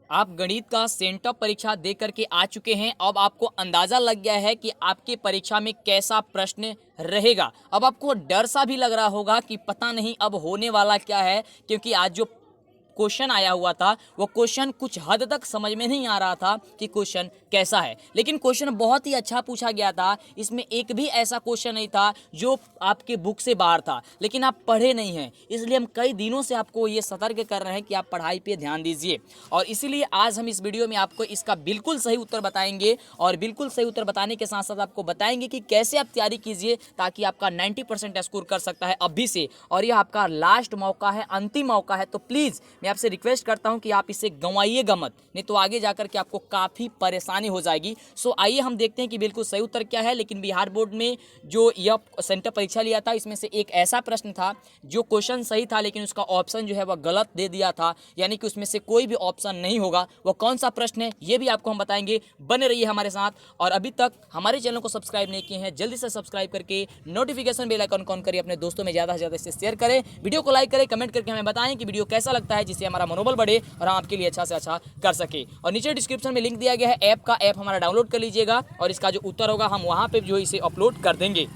आप गणित का सेंटअप परीक्षा दे करके आ चुके हैं। अब आपको अंदाजा लग गया है कि आपकी परीक्षा में कैसा प्रश्न रहेगा। अब आपको डर सा भी लग रहा होगा कि पता नहीं अब होने वाला क्या है, क्योंकि आज जो क्वेश्चन आया हुआ था वो क्वेश्चन कुछ हद तक समझ में नहीं आ रहा था कि क्वेश्चन कैसा है, लेकिन क्वेश्चन बहुत ही अच्छा पूछा गया था। इसमें एक भी ऐसा क्वेश्चन नहीं था जो आपके बुक से बाहर था, लेकिन आप पढ़े नहीं हैं। इसलिए हम कई दिनों से आपको ये सतर्क कर रहे हैं कि आप पढ़ाई पे ध्यान दीजिए, और इसीलिए आज हम इस वीडियो में आपको इसका बिल्कुल सही उत्तर बताएंगे, और बिल्कुल सही उत्तर बताने के साथ साथ आपको बताएंगे कि कैसे आप तैयारी कीजिए ताकि आपका 90% स्कोर कर सकता है अभी से। और यह आपका लास्ट मौका है, अंतिम मौका है, तो प्लीज़ मैं आपसे रिक्वेस्ट करता हूं कि आप इसे गंवाइएगा मत, नहीं तो आगे जाकर के आपको काफ़ी परेशानी हो जाएगी। सो आइए हम देखते हैं कि बिल्कुल सही उत्तर क्या है। लेकिन बिहार बोर्ड में जो यह सेंटर परीक्षा लिया था, इसमें से एक ऐसा प्रश्न था जो क्वेश्चन सही था लेकिन उसका ऑप्शन जो है वह गलत दे दिया था, यानी कि उसमें से कोई भी ऑप्शन नहीं होगा। वो कौन सा प्रश्न है ये भी आपको हम बताएंगे, बने रहिए हमारे साथ। और अभी तक हमारे चैनल को सब्सक्राइब नहीं किए हैं, जल्दी से सब्सक्राइब करके नोटिफिकेशन बेल आइकन ऑन करिए, अपने दोस्तों में ज़्यादा से ज़्यादा इसे शेयर करें, वीडियो को लाइक करें, कमेंट करके हमें बताएं कि वीडियो कैसा लगता है, जिससे हमारा मनोबल बढ़े और हम आपके लिए अच्छा से अच्छा कर सके। और नीचे डिस्क्रिप्शन में लिंक दिया गया है ऐप का, ऐप हमारा डाउनलोड कर लीजिएगा, और इसका जो उत्तर होगा हम वहाँ पे जो है इसे अपलोड कर देंगे।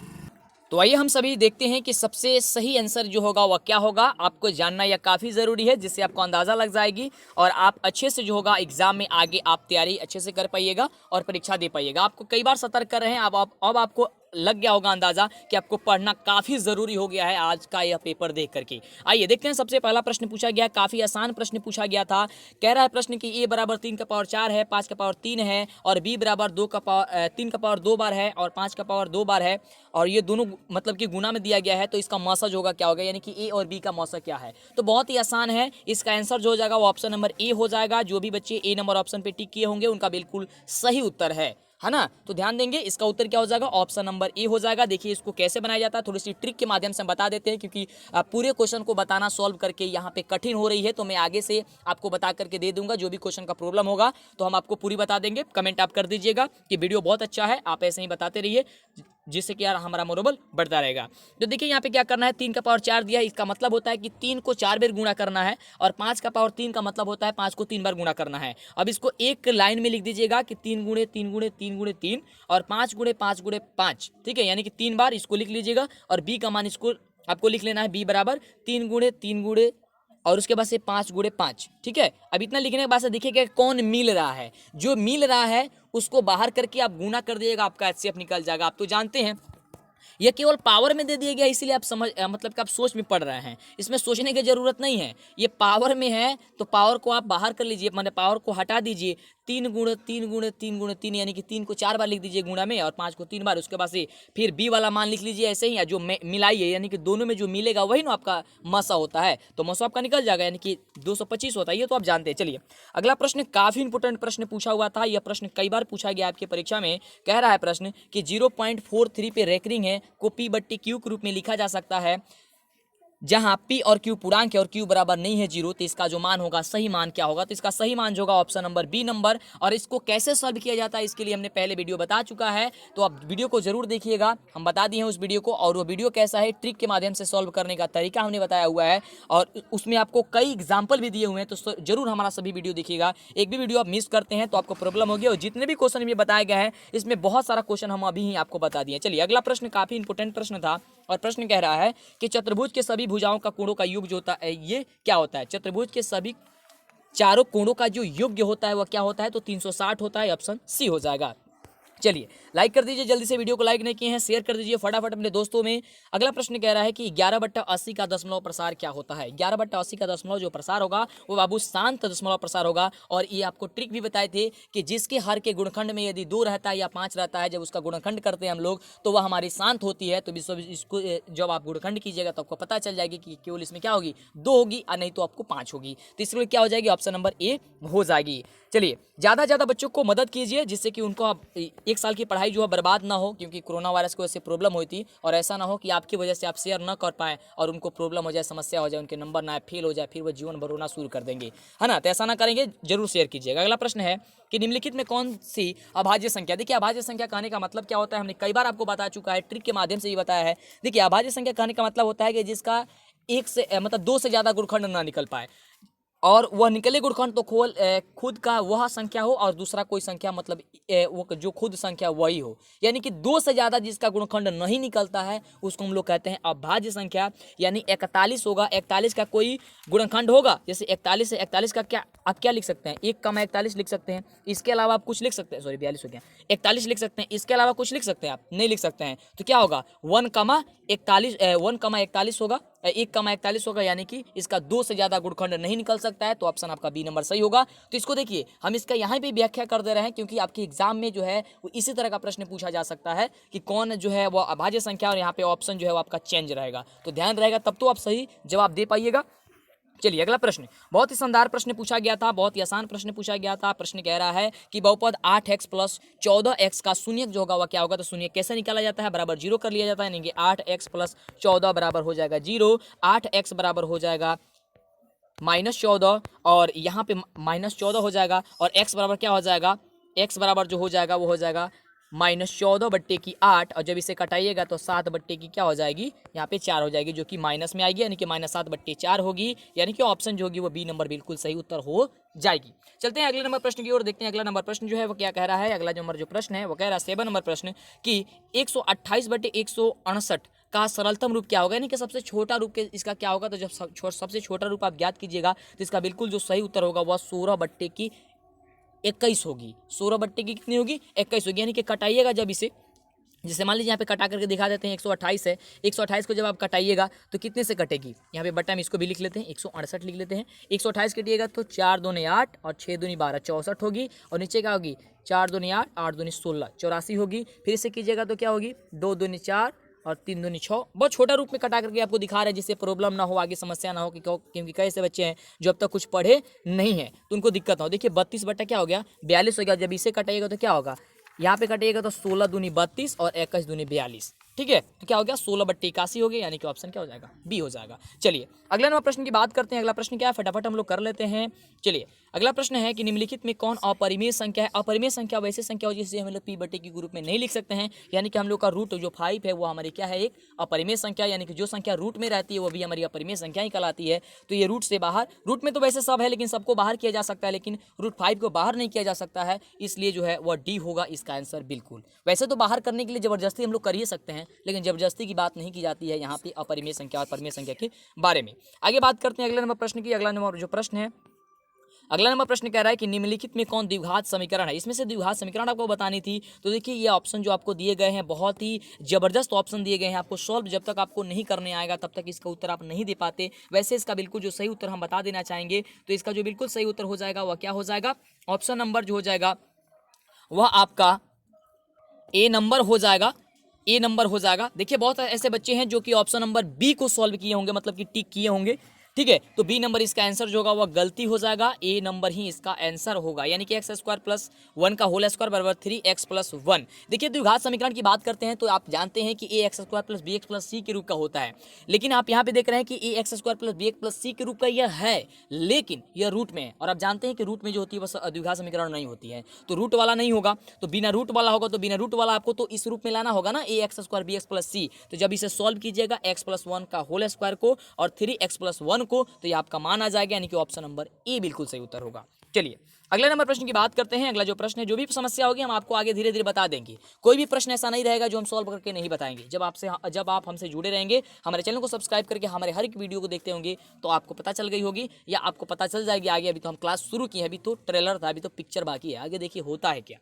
तो आइए हम सभी देखते हैं कि सबसे सही आंसर जो होगा वह क्या होगा। आपको जानना यह काफ़ी ज़रूरी है, जिससे आपको अंदाज़ा लग जाएगी और आप अच्छे से जो होगा एग्जाम में आगे आप तैयारी अच्छे से कर पाइएगा और परीक्षा दे पाइएगा। आपको कई बार सतर्क कर रहे हैं, अब आपको लग गया होगा अंदाजा कि आपको पढ़ना काफ़ी ज़रूरी हो गया है आज का यह पेपर देख करके। आइए देखते हैं, सबसे पहला प्रश्न पूछा गया, काफ़ी आसान प्रश्न पूछा गया था। कह रहा है प्रश्न कि ए बराबर 3 का पावर 4 है, 5 का पावर 3 है, और बी बराबर 3 का पावर 2 बार है और 5 का पावर 2 बार है, और ये दोनों मतलब कि गुना में दिया गया है। तो इसका मौसज होगा क्या होगा, यानी कि ए और बी का मौसज क्या है। तो बहुत ही आसान है, इसका आंसर जो हो जाएगा वो ऑप्शन नंबर ए हो जाएगा। जो भी बच्चे ए नंबर ऑप्शन पे टिक किए होंगे उनका बिल्कुल सही उत्तर है ना। तो ध्यान देंगे, इसका उत्तर क्या हो जाएगा, ऑप्शन नंबर ए हो जाएगा। देखिए इसको कैसे बनाया जाता है, थोड़ी सी ट्रिक के माध्यम से हम बता देते हैं, क्योंकि पूरे क्वेश्चन को बताना सॉल्व करके यहाँ पे कठिन हो रही है, तो मैं आगे से आपको बता करके दे दूंगा। जो भी क्वेश्चन का प्रॉब्लम होगा तो हम आपको पूरी बता देंगे। कमेंट आप कर दीजिएगा कि वीडियो बहुत अच्छा है, आप ऐसे ही बताते रहिए, जिससे कि यार हमारा मनोबल बढ़ता रहेगा। तो देखिए यहाँ पे क्या करना है, 3 का पावर 4 दिया है, इसका मतलब होता है कि 3 को 4 बार गुणा करना है, और 5 का पावर 3 का मतलब होता है 5 को 3 बार गुणा करना है। अब इसको एक लाइन में लिख दीजिएगा कि 3 गुणे 3 गुणे 3 गुणे 3 और 5 गुणे 5 गुणे 5, ठीक है, यानी कि 3 बार इसको लिख लीजिएगा। और बी का मान इसको आपको लिख लेना है, बी बराबर 3 गुणे 3 गुणे और उसके बाद से 5 गुणे 5, ठीक है। अब इतना लिखने के बाद से देखिएगा कौन मिल रहा है, जो मिल रहा है उसको बाहर करके आप गुना कर दिएगा, आपका एचसीएफ निकल जाएगा। आप तो जानते हैं यह केवल पावर में दे दिया गया, इसीलिए आप मतलब कि आप सोच में पढ़ रहे हैं, इसमें सोचने की जरूरत नहीं है। ये पावर में है तो पावर को आप बाहर कर लीजिए, मतलब पावर को हटा दीजिए। 3 गुणे 3 गुणे 3 गुणे 3, यानी कि 3 को 4 बार लिख दीजिए गुणा में, और 5 को 3 बार। उसके बाद से फिर बी वाला मान लिख लीजिए ऐसे ही, जो मिलाइए, यानी कि दोनों में जो मिलेगा वही ना आपका मसा होता है, तो मसा आपका निकल जाएगा, यानी कि 225 होता है। ये तो आप जानते हैं। चलिए अगला प्रश्न काफी इंपोर्टेंट प्रश्न पूछा हुआ था, यह प्रश्न कई बार पूछा गया आपके परीक्षा में। कह रहा है प्रश्न कि 0.43 पे रेकरिंग है को पी बट्टी क्यू के रूप में लिखा जा सकता है, जहां पी और क्यू पूर्णांक है और क्यू बराबर नहीं है 0, तो इसका जो मान होगा, सही मान क्या होगा। तो इसका सही मान जो होगा ऑप्शन नंबर बी नंबर। और इसको कैसे सॉल्व किया जाता है इसके लिए हमने पहले वीडियो बता चुका है, तो आप वीडियो को जरूर देखिएगा, हम बता दिए हैं उस वीडियो को। और वो वीडियो कैसा है, ट्रिक के माध्यम से सॉल्व करने का तरीका हमने बताया हुआ है, और उसमें आपको कई एग्जाम्पल भी दिए हुए हैं, तो जरूर हमारा सभी वीडियो देखिएगा। एक भी वीडियो आप मिस करते हैं तो आपको प्रॉब्लम होगी। और जितने भी क्वेश्चन में बताया गया है इसमें बहुत सारा क्वेश्चन हम अभी ही आपको बता दिए। चलिए अगला प्रश्न काफी इंपोर्टेंट प्रश्न था, और प्रश्न कह रहा है कि चतुर्भुज के सभी भुजाओं का कोणों का योग जो होता है ये क्या होता है। चतुर्भुज के सभी चारों कोणों का जो योग होता है वह क्या होता है, तो 360 होता है, ऑप्शन सी हो जाएगा। चलिए लाइक कर दीजिए, जल्दी से वीडियो को लाइक नहीं किए हैं शेयर कर दीजिए फटाफट अपने दोस्तों में। अगला प्रश्न कह रहा है कि 11/80 का दशमलव प्रसार क्या होता है। 11/80 का दशमलव जो प्रसार होगा वो बाबू शांत दशमलव प्रसार होगा। और ये आपको ट्रिक भी बताए थे कि जिसके हर के गुणखंड में यदि 2 रहता है या 5 रहता है, जब उसका गुणखंड करते हैं हम लोग तो वह हमारी शांत होती है। तो इसको जब आप गुणखंड कीजिएगा तो आपको पता चल जाएगी कि केवल इसमें क्या होगी, 2 होगी, और नहीं तो आपको 5 होगी। तो इसके लिए क्या हो जाएगी, ऑप्शन नंबर ए हो जाएगी। चलिए ज़्यादा से ज़्यादा बच्चों को मदद कीजिए, जिससे कि उनको एक साल की पढ़ाई जो है बर्बाद ना हो, क्योंकि कोरोना वायरस की वजह से प्रॉब्लम हुई थी। और ऐसा ना हो कि आपकी वजह से आप शेयर ना कर पाएँ और उनको प्रॉब्लम हो जाए, समस्या हो जाए, उनके नंबर ना आए, फेल हो जाए, फिर वो जीवन भर रोना शुरू कर देंगे, है ना। तो ऐसा ना करेंगे, जरूर शेयर कीजिएगा। अगला प्रश्न है कि निम्नलिखित में कौन सी अभाज्य संख्या, देखिए अभाज्य संख्या कहने का मतलब क्या होता है, हमने कई बार आपको बता चुका है, ट्रिक के माध्यम से ये बताया है। देखिए अभाज्य संख्या कहने का मतलब होता है कि जिसका एक से मतलब 2 से ज़्यादा गुणखंड ना निकल पाए। और वह निकले गुणखंड तो खुद का वह संख्या हो और दूसरा कोई संख्या मतलब वो जो खुद संख्या वही हो, यानी कि दो से ज़्यादा जिसका गुणखंड नहीं निकलता है उसको हम लोग कहते हैं अभाज्य संख्या। यानी 41 होगा, 41 का कोई गुणनखंड होगा, जैसे 41 है, 41 का क्या आप क्या लिख सकते हैं, 1, 41 लिख सकते हैं, इसके अलावा आप कुछ लिख सकते हैं, सॉरी 42 हो गया, 41 लिख सकते हैं, इसके अलावा कुछ लिख सकते हैं आप नहीं लिख सकते हैं, तो क्या होगा 1, 41 होगा, 1, 41 होगा, यानी कि इसका दो से ज्यादा गुणखंड नहीं निकल सकता है, तो ऑप्शन आपका बी नंबर सही होगा। तो इसको देखिए हम इसका यहाँ पे व्याख्या कर दे रहे हैं क्योंकि आपके एग्जाम में जो है वो इसी तरह का प्रश्न पूछा जा सकता है कि कौन जो है वो अभाज्य संख्या, और यहाँ पे ऑप्शन जो है वो आपका चेंज रहेगा, तो ध्यान रहेगा तब तो आप सही जवाब दे पाइएगा। चलिए अगला प्रश्न, बहुत ही शानदार प्रश्न पूछा गया था, बहुत ही आसान प्रश्न पूछा गया था। प्रश्न कह रहा है कि बहुपद 8x + 14x का शून्यक जो होगा वह क्या होगा, तो शून्यक कैसे निकाला जाता है, बराबर 0 कर लिया जाता है, यानी कि 8x + 14 बराबर हो जाएगा 0, 8x बराबर हो जाएगा -14 और यहाँ पे -14 हो जाएगा, और x बराबर क्या हो जाएगा, x बराबर जो हो जाएगा वो हो जाएगा -14/8, और जब इसे कटाइएगा तो 7 की क्या हो जाएगी, यहाँ पे 4 हो जाएगी, जो कि माइनस में आएगी, यानी कि -7/4 होगी, यानी कि ऑप्शन जो होगी वो बी नंबर बिल्कुल सही उत्तर हो जाएगी। चलते हैं अगले नंबर प्रश्न की ओर, देखते हैं अगला नंबर प्रश्न जो है वो क्या कह रहा है। अगला नंबर जो प्रश्न है वो कह रहा है 7 नंबर प्रश्न कि 128/168 का सरलतम रूप क्या होगा, यानी कि सबसे छोटा रूप के इसका क्या होगा, तो जब सबसे छोटा रूप आप ज्ञात कीजिएगा तो इसका बिल्कुल जो सही उत्तर होगा वह 16/21 होगी। 16/की कितनी होगी, 21 होगी, यानी कि कटाइएगा जब इसे, जैसे मान लीजिए यहाँ पे कटा करके दिखा देते हैं 128 है, 128 को जब आप कटाइएगा तो कितने से कटेगी, यहाँ पे बट्टा में इसको भी लिख लेते हैं 168 लिख लेते हैं, 128 कटिएगा तो 4 दूनी 8 और 6 दूनी 12 64 होगी, और नीचे क्या होगी 4 दूनी 8 8 दूनी 16 84 होगी, फिर इसे कीजिएगा तो क्या होगी 2 दूनी 4 और 3 दूनी 6। बहुत छोटा रूप में कटा करके आपको दिखा रहे हैं जिससे प्रॉब्लम ना हो, आगे समस्या ना हो, क्योंकि कई ऐसे बच्चे हैं जो अब तक कुछ पढ़े नहीं है तो उनको दिक्कत ना हो। देखिए 32 बट्टा क्या हो गया 42 हो गया, जब इसे कटाइएगा तो क्या होगा, यहाँ पे कटिएगा तो 16 दूनी 32 और 21 दूनी 42, ठीक है, तो क्या हो गया 16/81 हो गया, यानी कि ऑप्शन क्या हो जाएगा बी हो जाएगा। चलिए अगले नंबर प्रश्न की बात करते हैं। अगला प्रश्न क्या है फटाफट हम लोग कर लेते हैं। चलिए अगला प्रश्न है कि निम्नलिखित में कौन अपरिमेय संख्या है। अपरिमेय संख्या वैसे संख्या हो जिसे हम लोग p/q के रूप में नहीं लिख सकते हैं, यानी कि हम लोग का रूट जो 5 है वो हमारी क्या है एक अपरिमेय संख्या, यानी कि जो संख्या रूट में रहती है वो भी हमारी अपरिमेय संख्या ही कहलाती है। तो ये रूट से बाहर, रूट में तो वैसे सब है लेकिन सबको बाहर किया जा सकता है, लेकिन रूट 5 को बाहर नहीं किया जा सकता है, इसलिए जो है वह डी होगा इसका आंसर बिल्कुल। वैसे तो बाहर करने के लिए जबरदस्ती हम लोग कर ही सकते हैं, लेकिन जबरदस्ती की बात नहीं की जाती है यहाँ पे अपरिमेय संख्या और परिमेय संख्या के बारे में। आगे बात करते हैं अगले नंबर प्रश्न की। अगला नंबर जो प्रश्न है, अगला नंबर प्रश्न कह रहा है कि निम्नलिखित में कौन द्विघात समीकरण है। इसमें से द्विघात समीकरण आपको बतानी थी, तो देखिए ये ऑप्शन जो आपको दिए गए हैं बहुत ही जबरदस्त ऑप्शन दिए गए हैं। आपको सॉल्व जब तक आपको नहीं करने आएगा तब तक इसका उत्तर आप नहीं दे पाते। वैसे इसका बिल्कुल जो सही उत्तर हम बता देना चाहेंगे, तो इसका जो बिल्कुल सही उत्तर हो जाएगा वह क्या हो जाएगा, ऑप्शन नंबर जो हो जाएगा वह आपका ए नंबर हो जाएगा, ए नंबर हो जाएगा। देखिए बहुत ऐसे बच्चे हैं जो कि ऑप्शन नंबर बी को सॉल्व किए होंगे, मतलब कि टिक किए होंगे, ठीक है, तो बी नंबर इसका आंसर जो होगा वह गलती हो जाएगा, ए नंबर ही इसका आंसर होगा, यानी कि x² + 1 का होल स्क्वायर बराबर 3x + 1। देखिए द्विघात समीकरण की बात करते हैं तो आप जानते हैं कि ax² + bx + c के रूप का होता है, लेकिन आप यहाँ पे देख रहे हैं कि ax² + bx + c के रूप का यह है, लेकिन यह रूट में है, और आप जानते हैं कि रूट में जो होती है वह द्विघात समीकरण नहीं होती है, तो रूट वाला नहीं होगा, तो बिना रूट वाला होगा, तो बिना रूट वाला आपको तो इस रूप में लाना होगा ना ax² bx + c। तो जब इसे सॉल्व कीजिएगा x + 1 का होल स्क्वायर को और 3x + 1 को, तो ये आपका मान आ जाएगा, यानी कि ऑप्शन नंबर ए बिल्कुल सही उत्तर होगा। चलिए अगले नंबर प्रश्न की बात करते हैं। अगला जो प्रश्न है, जो भी समस्या होगी हम आपको आगे धीरे धीरे बता देंगे। कोई भी प्रश्न ऐसा नहीं रहेगा जो हम सॉल्व करके नहीं बताएंगे। जब आप हमसे जुड़े रहेंगे, हमारे चैनल को सब्सक्राइब करके हमारे हर एक वीडियो को देखते होंगे, तो आपको पता चल गई होगी या आपको पता चल जाएगी आगे। अभी तो हम क्लास शुरू की है, अभी तो ट्रेलर था, अभी तो पिक्चर बाकी है, आगे देखिए होता है क्या।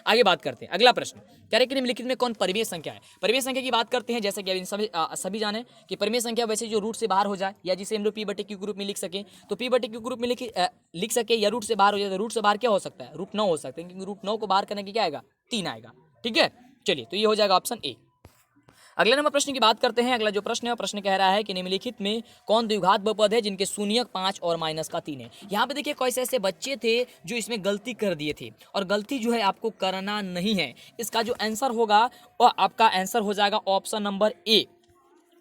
आगे बात करते हैं। अगला प्रश्न कह रहे कि निम्नलिखित में कौन परिमेय संख्या है। परिमेय संख्या की बात करते हैं, जैसे कि सभी जाने कि परिमेय संख्या वैसे जो रूट से बाहर हो जाए, या जिसे हम लोग p/q के रूप में लिख सकें, तो p/q के रूप में लिख सके, या रूट से बाहर हो जाए, तो रूट से बाहर क्या हो सकता है, रूट 9 हो सकता है, क्योंकि रूट 9 को बाहर करने की क्या आएगा 3 आएगा, ठीक है। चलिए तो ये हो जाएगा ऑप्शन ए। अगले नंबर प्रश्न की बात करते हैं। अगला जो प्रश्न है, प्रश्न कह रहा है कि निम्नलिखित में कौन द्विघात बहुपद है जिनके शून्यक 5 और -3 है। यहाँ पे देखिए कैसे ऐसे बच्चे थे जो इसमें गलती कर दिए थे, और गलती जो है आपको करना नहीं है। इसका जो आंसर होगा वह आपका आंसर हो जाएगा option number A.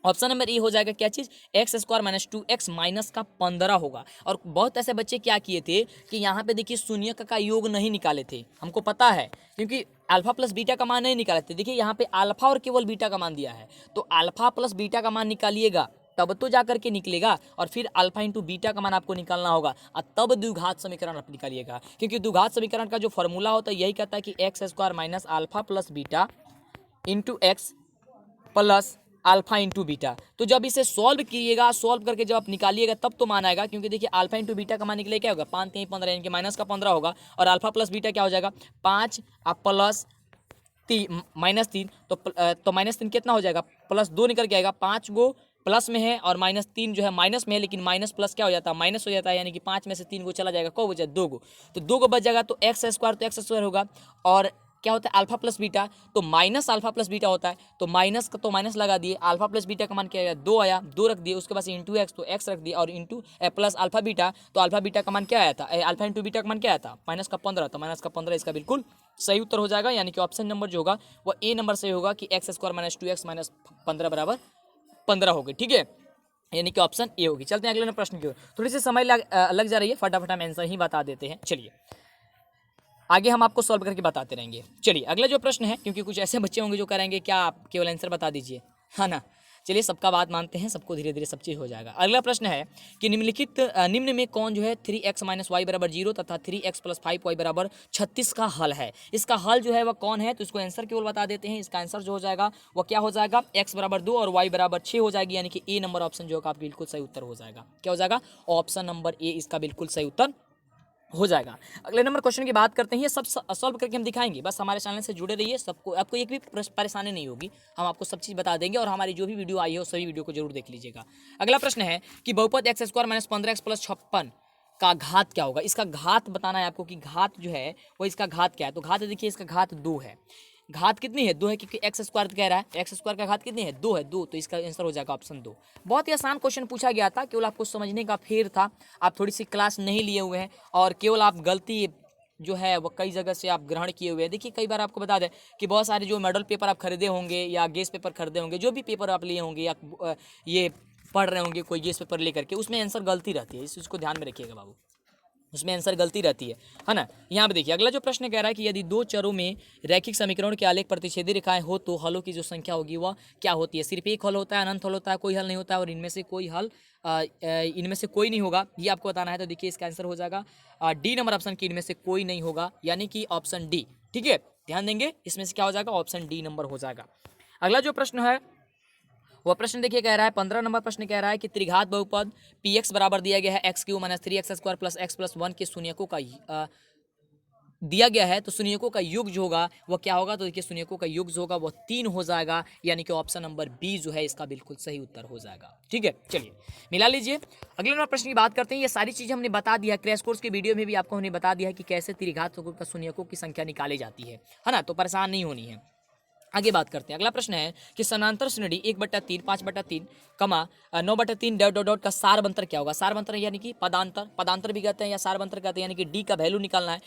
Option number A हो जाएगा क्या चीज, x² - 2x -15 होगा। और बहुत ऐसे बच्चे क्या किए थे कि यहाँ पे देखिए शून्यक का योग नहीं निकाले थे, हमको पता है, क्योंकि अल्फा प्लस बीटा का मान नहीं निकाले थे। देखिए यहाँ पे अल्फा और केवल बीटा का मान दिया है, तो अल्फा प्लस बीटा का मान निकालिएगा, तब तो जा करके निकलेगा, और फिर अल्फा इंटू बीटा का मान आपको निकालना होगा और तब द्विघात समीकरण आप निकालिएगा, क्योंकि द्विघात समीकरण का जो फॉर्मूला होता है यही कहता है कि x square minus alpha plus beta into x plus alpha into beta. तो जब इसे सॉल्व कीजिएगा, सॉल्व करके जब आप निकालिएगा तब तो मान आएगा, क्योंकि देखिए अल्फा इंटू बीटा का मान निकले क्या होगा 5 3 15 यानी कि माइनस का 15 होगा, और अल्फा प्लस बीटा क्या हो जाएगा 5 प्लस माइनस 3, तो माइनस 3 कितना हो जाएगा प्लस 2 निकल के आएगा, 5 गो प्लस में है और माइनस 3 जो है माइनस में है, लेकिन माइनस प्लस क्या हो जाता है माइनस हो जाता है, यानी कि 5 में से 3 गो चला जाएगा, को बचा 2 गो, तो 2 गो बच जाएगा, तो एक्स स्क्वायर होगा, और क्या होता है अल्फा प्लस बीटा, तो माइनस अल्फा प्लस बीटा होता है, तो माइनस का तो माइनस लगा दिए, अल्फा प्लस बीटा का मान क्या आया 2 आया, 2 रख दिए, उसके बाद इंटू एक्स तो एक्स रख दिया, और इंटू प्लस अल्फा बीटा, तो अल्फा बीटा का मान क्या आया था, अल्फा इंटू बीटा का मान क्या आया था माइनस का 15, तो माइनस का 15 इसका बिल्कुल सही उत्तर हो जाएगा, यानी कि ऑप्शन नंबर जो होगा वो ए नंबर सही होगा कि x square minus 2x minus 15 बराबर 15 होगी। ठीक है, यानी कि ऑप्शन ए होगी। चलते हैं अगले प्रश्न की ओर, थोड़ी सी समय लग जा रही है, फटाफट हम आंसर ही बता देते हैं। चलिए आगे हम आपको सॉल्व करके बताते रहेंगे। चलिए अगला जो प्रश्न है, क्योंकि कुछ ऐसे बच्चे होंगे जो करेंगे क्या आप केवल आंसर बता दीजिए, है ना। चलिए सबका बात मानते हैं, सबको धीरे धीरे सब चीज़ हो जाएगा। अगला प्रश्न है कि निम्न में कौन जो है 3x माइनस वाई बराबर 0 तथा 3x प्लस 5y बराबर 36 का हल है। इसका हल जो है वह कौन है, तो इसको आंसर केवल बता देते हैं। इसका आंसर जो हो जाएगा वह क्या हो जाएगा, x बराबर 2 और y बराबर 6 हो जाएगी, यानी कि ए नंबर ऑप्शन जो होगा आपका बिल्कुल सही उत्तर हो जाएगा। क्या हो जाएगा, ऑप्शन नंबर ए इसका बिल्कुल सही उत्तर हो जाएगा। अगले नंबर क्वेश्चन की बात करते हैं, ये सब सॉल्व करके हम दिखाएंगे, बस हमारे चैनल से जुड़े रहिए, सबको आपको एक भी परेशानी नहीं होगी, हम आपको सब चीज़ बता देंगे, और हमारी जो भी वीडियो आई है सभी वीडियो को जरूर देख लीजिएगा। अगला प्रश्न है कि बहुपद x square minus 15x plus 56 का घात क्या होगा। इसका घात बताना है आपको कि घात जो है वो इसका घात क्या है, तो घात देखिए इसका घात 2 है। घात कितनी है 2 है, क्योंकि एक्स स्क्वायर कह रहा है, एक्स स्क्वायर का घात कितनी है 2 है, 2, तो इसका आंसर हो जाएगा ऑप्शन 2। बहुत ही आसान क्वेश्चन पूछा गया था, केवल आपको समझने का फेर था, आप थोड़ी सी क्लास नहीं लिए हुए हैं, और केवल आप गलती जो है वो कई जगह से आप ग्रहण किए हुए हैं। देखिए कई बार आपको बता दें कि बहुत सारे जो मॉडल पेपर आप खरीदे होंगे या गेस पेपर खरीदे होंगे, जो भी पेपर आप लिए होंगे या ये पढ़ रहे होंगे कोई गेस पेपर लेकर के, उसमें आंसर गलती रहती है, इस चीज़ को ध्यान में रखिएगा बाबू, उसमें आंसर गलती रहती है ना। यहाँ पे देखिए अगला जो प्रश्न कह रहा है कि यदि दो चरों में रैखिक समीकरण के आलेख प्रतिच्छेदी रेखाएं हो तो हलों की जो संख्या होगी वह क्या होती है। सिर्फ एक हल होता है, अनंत हल होता है, कोई हल नहीं होता है, और इनमें से कोई नहीं होगा, ये आपको बताना है। तो देखिए इसका आंसर हो जाएगा डी नंबर ऑप्शन की इनमें से कोई नहीं होगा, यानी कि ऑप्शन डी। ठीक है, ध्यान देंगे, इसमें से क्या हो जाएगा, ऑप्शन डी नंबर हो जाएगा। अगला जो प्रश्न है वह प्रश्न देखिए कह रहा है 15 नंबर प्रश्न कह रहा है कि त्रिघात बहुपद px बराबर दिया गया है x³ minus 3x square plus x plus 1 के शून्यकों का दिया गया है, तो शून्यकों का योग जो होगा वह क्या होगा, तो देखिए शून्यकों का योग जो होगा वह 3 हो जाएगा, यानी कि ऑप्शन नंबर बी जो है इसका बिल्कुल सही उत्तर हो जाएगा। ठीक है, चलिए मिला लीजिए। अगले नंबर प्रश्न की बात करते हैं। ये सारी चीज़ें हमने बता दिया, क्रैश कोर्स के वीडियो में भी आपको हमने बता दिया है कि कैसे त्रिघात का शून्यकों की संख्या निकाली जाती है ना, तो परेशान नहीं होनी है। आगे बात करते हैं। अगला प्रश्न है कि समानांतर श्रेणी 1/3 5/3 कमा 9/3 डॉट डॉट डॉट का सारबंतर क्या होगा। सारबंतर यानी कि पदांतर भी कहते हैं या सारबंतर कहते हैं, यानी कि डी का वैल्यू निकालना है।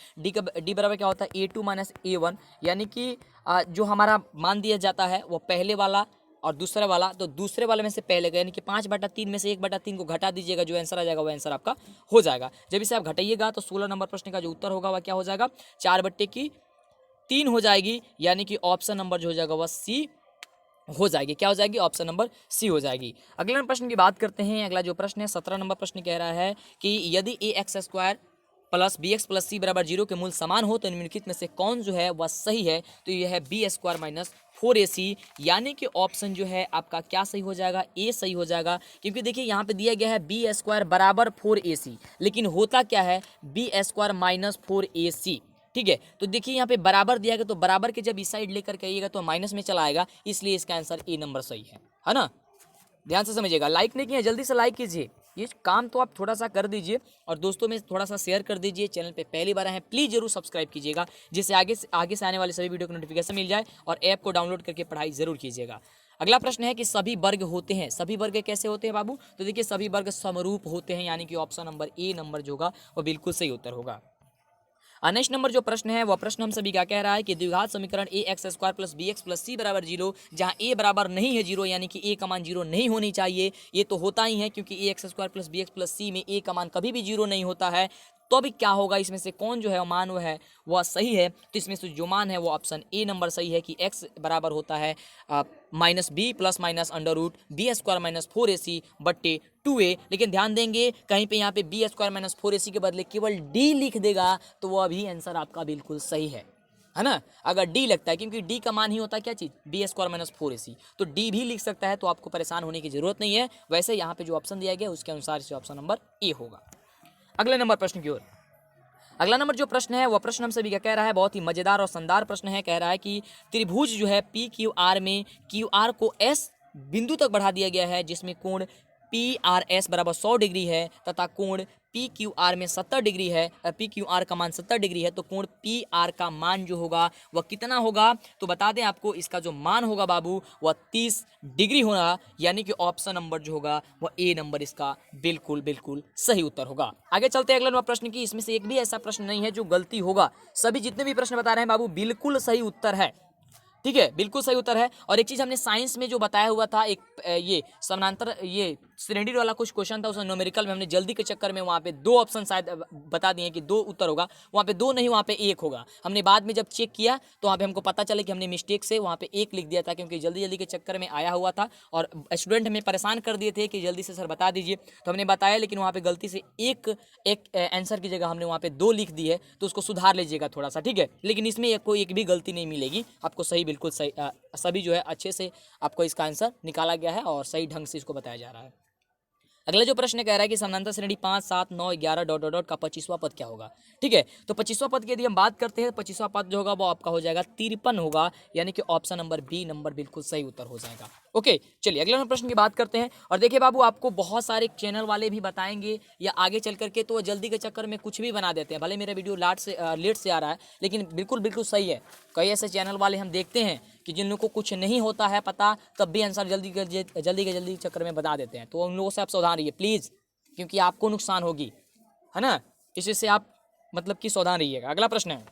डी बराबर क्या होता है A2 माइनस A1, यानी कि जो हमारा मान दिया जाता है वो पहले वाला और दूसरा वाला, तो दूसरे वाले में से पहले का, यानी कि 5/3 में से 1/3 को घटा दीजिएगा, जो आंसर आ जाएगा वो आंसर आपका हो जाएगा। जब इसे आप घटाइएगा तो 16 नंबर प्रश्न का जो उत्तर होगा वह क्या हो जाएगा 4/3 हो जाएगी, यानी कि ऑप्शन नंबर जो हो जाएगा वह सी हो जाएगी। क्या हो जाएगी, ऑप्शन नंबर सी हो जाएगी। अगले प्रश्न की बात करते हैं। अगला जो प्रश्न है 17 नंबर प्रश्न कह रहा है कि यदि ax square plus bx plus C बराबर 0 के मूल समान हो तो निम्नलिखित में से कौन जो है वह सही है। तो यह है बी स्क्वायर माइनस 4ac, यानी कि ऑप्शन जो है आपका क्या सही हो जाएगा, ए सही हो जाएगा। क्योंकि देखिए यहाँ पे दिया गया है बी स्क्वायर बराबर 4ac, लेकिन होता क्या है बी स्क्वायर माइनस 4ac। ठीक है, तो देखिए यहाँ पे बराबर दिया गया, तो बराबर के जब इस साइड लेकर के आइएगा तो माइनस में चला आएगा, इसलिए इसका आंसर ए नंबर सही है ना। ध्यान से समझिएगा, लाइक नहीं किया जल्दी से लाइक कीजिए, ये काम तो आप थोड़ा सा कर दीजिए, और दोस्तों में थोड़ा सा शेयर कर दीजिए। चैनल पे पहली बार आए हैं प्लीज़ जरूर सब्सक्राइब कीजिएगा, जिससे आगे से आने वाले सभी वीडियो को नोटिफिकेशन मिल जाए, और ऐप को डाउनलोड करके पढ़ाई जरूर कीजिएगा। अगला प्रश्न है कि सभी वर्ग होते हैं, सभी वर्ग कैसे होते हैं बाबू, तो देखिए सभी वर्ग समरूप होते हैं, यानी कि ऑप्शन नंबर ए नंबर जो होगा वो बिल्कुल सही उत्तर होगा। नेक्स्ट नंबर जो प्रश्न है वह प्रश्न हम सभी का कह रहा है कि द्विघात समीकरण ax square plus bx plus C बराबर 0, जहाँ a बराबर नहीं है 0, यानी कि a का मान 0 नहीं होनी चाहिए। ये तो होता ही है, क्योंकि ax square plus bx plus c में a का मान कभी भी 0 नहीं होता है। तो अभी क्या होगा, इसमें से कौन जो है मान वो है वह सही है। तो इसमें से जो मान है वो ऑप्शन ए नंबर सही है कि x बराबर होता है minus B plus minus under root B square minus 4ac बट्टे 2a। लेकिन ध्यान देंगे कहीं पे यहाँ पे बी स्क्वायर माइनस 4ac के बदले केवल d लिख देगा तो वह भी आंसर आपका बिल्कुल सही है ना। अगर डी लगता है, क्योंकि डी का मान ही होता है क्या चीज़, बी स्क्वायर माइनस 4ac, तो डी भी लिख सकता है, तो आपको परेशान होने की जरूरत नहीं है। वैसे यहाँ पे जो ऑप्शन दिया गया उसके अनुसार से ऑप्शन नंबर ए होगा। अगले नंबर प्रश्न की ओर। अगला नंबर जो प्रश्न है वह प्रश्न हम सभी का कह रहा है, बहुत ही मजेदार और शानदार प्रश्न है। कह रहा है कि त्रिभुज जो है पी क्यू आर में क्यू आर को एस बिंदु तक बढ़ा दिया गया है, जिसमें कोण पी आर एस बराबर 100 डिग्री है तथा कोण पी क्यू आर में 70 डिग्री है। पी क्यू आर का मान 70 डिग्री है, तो कोण पी आर का मान जो होगा वह कितना होगा, तो बता दें आपको इसका जो मान होगा बाबू वह 30 डिग्री होगा, यानी कि ऑप्शन नंबर जो होगा वह ए नंबर इसका बिल्कुल बिल्कुल सही उत्तर होगा। आगे चलते हैं अगले नंबर प्रश्न की। इसमें से एक भी ऐसा प्रश्न नहीं है जो गलती होगा, सभी जितने भी प्रश्न बता रहे हैं बाबू बिल्कुल सही उत्तर है, ठीक है, बिल्कुल सही उत्तर है। और एक चीज हमने साइंस में जो बताया हुआ था, एक ये समानांतर ये श्रेणी वाला कुछ क्वेश्चन था, उस न्यूमेरिकल में हमने जल्दी के चक्कर में वहाँ पे 2 ऑप्शन शायद बता दिए कि 2 उत्तर होगा, वहाँ पे 2 नहीं वहाँ पे 1 होगा। हमने बाद में जब चेक किया तो वहाँ पे हमको पता चला कि हमने मिस्टेक से वहाँ पे 1 लिख दिया था, क्योंकि जल्दी जल्दी के चक्कर में आया हुआ था और स्टूडेंट हमें परेशान कर दिए थे कि जल्दी से सर बता दीजिए, तो हमने बताया, लेकिन वहाँ पे गलती से एक आंसर की जगह हमने वहाँ पे 2 लिख दी है, तो उसको सुधार लीजिएगा थोड़ा सा, ठीक है। लेकिन इसमें कोई एक भी गलती नहीं मिलेगी आपको, सही बिल्कुल सही सभी जो है अच्छे से आपको इसका आंसर निकाला गया है और सही ढंग से इसको बताया जा रहा है। अगला जो प्रश्न कह रहा है कि समानांतर श्रेणी 5, 7, 9, 11 डॉट डॉट डॉट का 25वां पद क्या होगा, ठीक है। तो 25वां पद की यदि हम बात करते हैं, 25वां पद जो होगा वो आपका हो जाएगा 53 होगा, यानी कि ऑप्शन नंबर बी नंबर बिल्कुल सही उत्तर हो जाएगा। ओके, चलिए अगले प्रश्न की बात करते हैं। और देखिए बाबू, आपको बहुत सारे चैनल वाले भी बताएंगे या आगे चल करके, तो जल्दी के चक्कर में कुछ भी बना देते हैं, भले मेरा वीडियो लेट से आ रहा है, लेकिन बिल्कुल बिल्कुल सही है। कई ऐसे चैनल वाले हम देखते हैं कि जिन लोगों को कुछ नहीं होता है पता, तब भी आंसर जल्दी के जल्दी चक्कर में बता देते हैं, तो उन लोगों से आप सावधान रहिए प्लीज़, क्योंकि आपको नुकसान होगी, है ना, इसी से आप मतलब कि सावधान रहिएगा। अगला प्रश्न है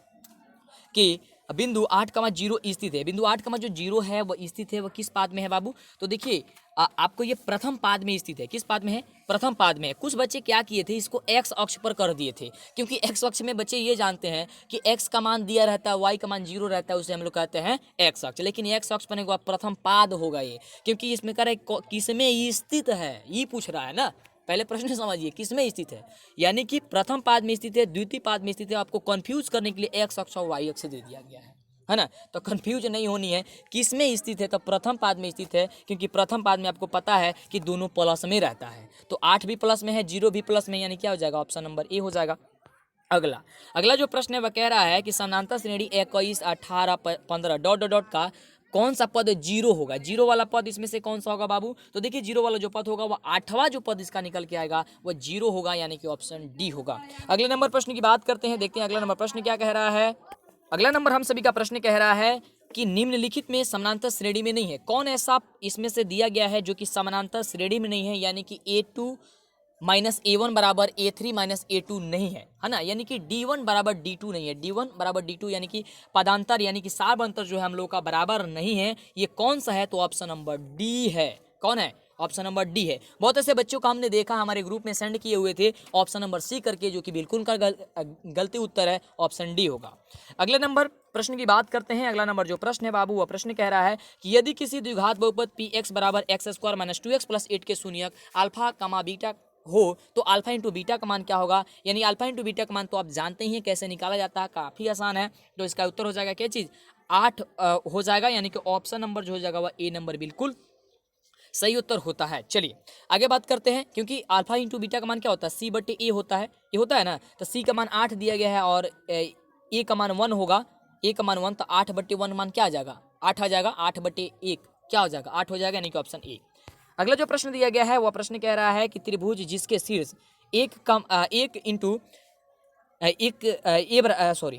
कि बिंदु 8,0 स्थित है। बिंदु 8,0 है वह स्थित है, वह किस पाद में है बाबू, तो देखिए आपको ये प्रथम पाद में स्थित है। किस पाद में है, प्रथम पाद में है। कुछ बच्चे क्या किए थे, इसको एक्स अक्ष पर कर दिए थे, क्योंकि एक्स अक्ष में बच्चे ये जानते हैं कि एक्स का मान दिया रहता है, वाई का मान 0 रहता है, उसे हम लोग कहते हैं एक्स अक्ष। लेकिन एक्स अक्ष बनेगा प्रथम पाद होगा ये, क्योंकि इसमें कह रहे किसमें स्थित है, ये पूछ रहा है ना। पहले प्रश्न समझिए, किसमें स्थित है, यानी कि प्रथम पाद में स्थित है, द्वितीय पाद में स्थित है। आपको कंफ्यूज करने के लिए एक्स अक्ष और वाई अक्ष दे दिया गया है ना, तो कंफ्यूज नहीं होनी है। किसमें स्थित है, तो प्रथम पाद में स्थित है, क्योंकि प्रथम पाद में आपको पता है कि दोनों प्लस में रहता है, तो 8 भी प्लस में है, 0 भी प्लस में, यानी क्या हो जाएगा, ऑप्शन नंबर ए हो जाएगा। अगला जो प्रश्न है वह कह रहा है कि समानांतर श्रेणी 21, 18, 15 डॉट डॉट डॉट का कौन सा पद 0 होगा। 0 वाला पद इसमें से कौन सा होगा बाबू, तो देखिए 0 वाला जो पद होगा वह 8वां जो पद इसका निकल के आएगा वह 0 होगा, यानी कि ऑप्शन डी होगा। अगले नंबर प्रश्न की बात करते हैं, देखते हैं अगला नंबर प्रश्न क्या कह रहा है। अगला नंबर हम सभी का प्रश्न कह रहा है कि निम्नलिखित में समानांतर श्रेणी में नहीं है। कौन ऐसा इसमें से दिया गया है जो कि समानांतर श्रेणी में नहीं है, यानी कि A2 माइनस A1 बराबर A3 माइनस A2 नहीं है ना, यानी कि D1 बराबर D2 नहीं है, D1 बराबर D2 यानी कि पदांतर यानी कि सार अंतर जो है हम लोग का बराबर नहीं है। ये कौन सा है, तो ऑप्शन नंबर डी है। कौन है, ऑप्शन नंबर डी है। बहुत ऐसे बच्चों को हमने देखा, हमारे ग्रुप में सेंड किए हुए थे ऑप्शन नंबर सी करके, जो कि बिल्कुल का गलती उत्तर है, ऑप्शन डी होगा। अगले नंबर प्रश्न की बात करते हैं। अगला नंबर जो प्रश्न है बाबू, वह प्रश्न कह रहा है कि यदि किसी द्विघात बहुपद पी एक्स बराबर x square minus 2x plus 8 के शून्यक अल्फा कमा बीटा हो, तो अल्फा इंटू बीटा का मान क्या होगा, यानी अल्फा इंटू बीटा का मान तो आप जानते ही हैं कैसे निकाला जाता है, काफ़ी आसान है। तो इसका उत्तर हो जाएगा क्या चीज़, 8 हो जाएगा, यानी कि ऑप्शन नंबर जो हो जाएगा वह ए नंबर बिल्कुल सही उत्तर होता है। चलिए आगे बात करते हैं, क्योंकि अल्फा इंटू बीटा का मान क्या होता है, सी बटे ए होता है, ये होता है ना, तो सी का मान 8 दिया गया है और ए का मान 1 होगा, ए का मान 1, तो 8 बटे 1 मान क्या आ जाएगा, 8 आ जाएगा, 8 बटे 1 क्या हो जाएगा, 8 हो जाएगा, यानी कि ऑप्शन ए। अगला जो प्रश्न दिया गया है वह प्रश्न कह रहा है कि त्रिभुज जिसके शीर्ष एक इंटू सॉरी,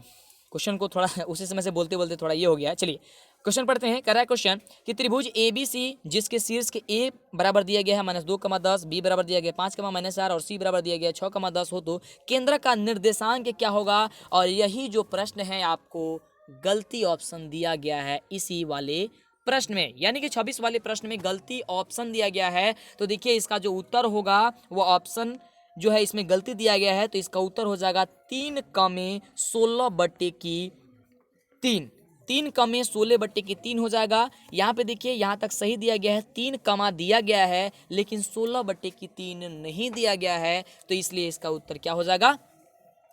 क्वेश्चन को थोड़ा उसी समय से बोलते बोलते थोड़ा ये हो गया। चलिए क्वेश्चन पढ़ते हैं। कह रहा है क्वेश्चन कि त्रिभुज ए बी सी जिसके शीर्ष के ए बराबर दिया गया है -2, 10, बी बराबर दिया गया 5, -4 और सी बराबर दिया गया 6, 10 हो, तो केंद्र का निर्देशांक क्या होगा। और यही जो प्रश्न है आपको गलती ऑप्शन दिया गया है इसी वाले प्रश्न में, यानी कि 26 वाले प्रश्न में गलती ऑप्शन दिया गया है। तो देखिए इसका जो उत्तर होगा वो ऑप्शन जो है इसमें गलती दिया गया है, तो इसका उत्तर हो जाएगा 3 कमे 16/3। 3 कमे 16/3 हो जाएगा। यहाँ पे देखिए यहाँ तक सही दिया गया है, 3 कमा दिया गया है लेकिन 16/3 नहीं दिया गया है, तो इसलिए इसका उत्तर क्या हो जाएगा,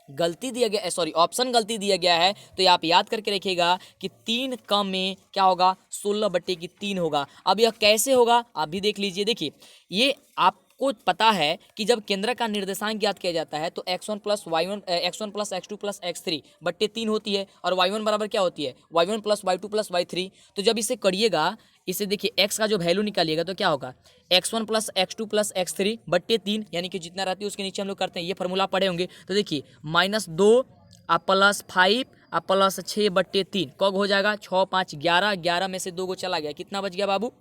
गलती दिया गया, सॉरी ऑप्शन गलती दिया गया है। तो ये आप याद करके रखिएगा कि 3 कम में क्या होगा, 16/3 होगा। अब यह कैसे होगा आप भी देख लीजिए। देखिए ये आपको पता है कि जब केंद्र का निर्देशांक ज्ञात किया जाता है तो x1 plus y1 x1 plus x2 plus x3/3 होती है, और y1 बराबर क्या होती है, y1 plus y2 plus y3। तो जब इसे करिएगा, इसे देखिए x का जो वैल्यू निकालिएगा तो क्या होगा, x1 plus x2 plus x3/3, यानी कि जितना रहती है उसके नीचे हम लोग करते हैं, ये फॉर्मूला पढ़े होंगे। तो देखिए -2 प्लस 5 प्लस 6/3 कब हो जाएगा, 6 5 11, 11 में से 2 को चला गया, कितना बच गया बाबू,